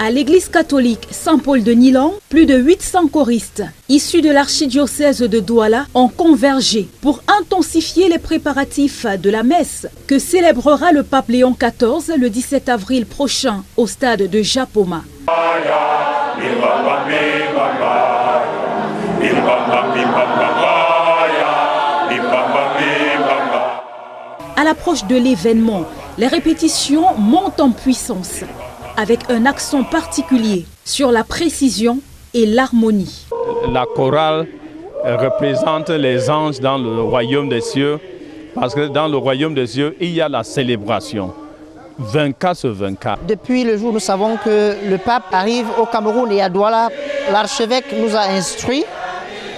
À l'église catholique Saint-Paul de Nilan, plus de 800 choristes issus de l'archidiocèse de Douala ont convergé pour intensifier les préparatifs de la messe que célébrera le pape Léon XIV le 17 avril prochain au stade de Japoma. À l'approche de l'événement, les répétitions montent en puissance, avec un accent particulier sur la précision et l'harmonie. La chorale représente les anges dans le royaume des cieux, parce que dans le royaume des cieux, il y a la célébration, 24 sur 24. Depuis le jour où nous savons que le pape arrive au Cameroun et à Douala, l'archevêque nous a instruit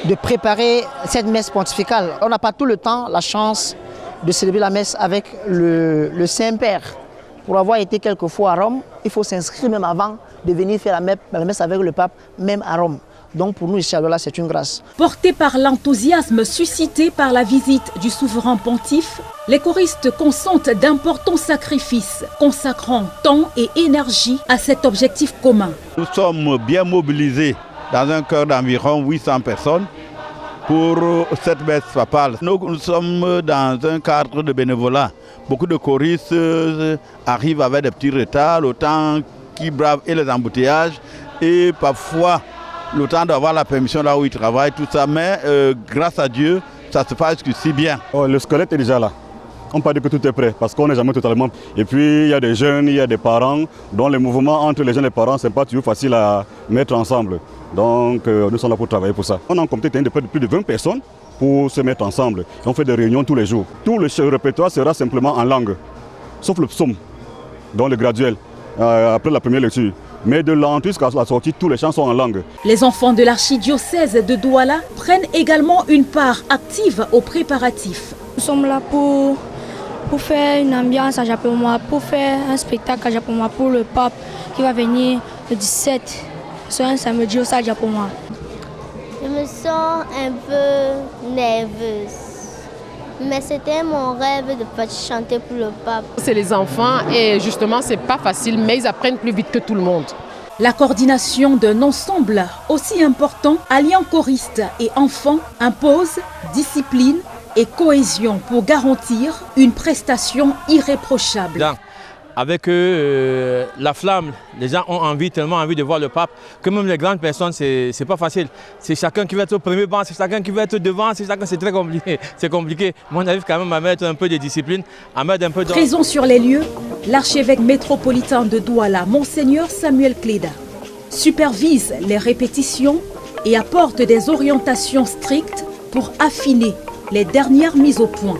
de préparer cette messe pontificale. On n'a pas tout le temps la chance de célébrer la messe avec le Saint-Père. Pour avoir été quelques fois à Rome, il faut s'inscrire même avant de venir faire la messe avec le pape, même à Rome. Donc pour nous ici à Douala, c'est une grâce. Portés par l'enthousiasme suscité par la visite du souverain pontife, les choristes consentent d'importants sacrifices, consacrant temps et énergie à cet objectif commun. Nous sommes bien mobilisés dans un chœur d'environ 800 personnes pour cette messe papale. Nous sommes dans un cadre de bénévolat. Beaucoup de choristes arrivent avec des petits retards, le temps qu'ils bravent et les embouteillages et parfois le temps d'avoir la permission là où ils travaillent, tout ça. Mais grâce à Dieu, ça se passe si bien. Le squelette est déjà là. On peut dire que tout est prêt parce qu'on n'est jamais totalement. Et puis il y a des jeunes, il y a des parents, dont les mouvements entre les jeunes et les parents, ce n'est pas toujours facile à mettre ensemble. Donc nous sommes là pour travailler pour ça. On a en comité de plus de 20 personnes pour se mettre ensemble. Et on fait des réunions tous les jours. Tout le répertoire sera simplement en langue, sauf le psaume, dans le graduel, après la première lecture. Mais de l'entrée jusqu'à la sortie, tous les chants sont en langue. Les enfants de l'archidiocèse de Douala prennent également une part active aux préparatifs. Nous sommes là pour faire une ambiance à Japoma, pour faire un spectacle à Japoma pour le pape qui va venir le 17. C'est un samedi au stade Japoma. Je me sens un peu nerveuse. Mais c'était mon rêve de chanter pour le pape. C'est les enfants et justement c'est pas facile mais ils apprennent plus vite que tout le monde. La coordination d'un ensemble aussi important, alliant choristes et enfants, impose discipline et cohésion pour garantir une prestation irréprochable. Avec la flamme, les gens ont tellement envie de voir le pape, que même les grandes personnes, c'est pas facile. C'est chacun qui veut être au premier banc, c'est chacun qui veut être devant, c'est très compliqué. C'est compliqué. Moi, on arrive quand même à mettre un peu de discipline, à mettre un peu de... Présent sur les lieux, l'archevêque métropolitain de Douala, Monseigneur Samuel Cléda, supervise les répétitions et apporte des orientations strictes pour affiner les dernières mises au point.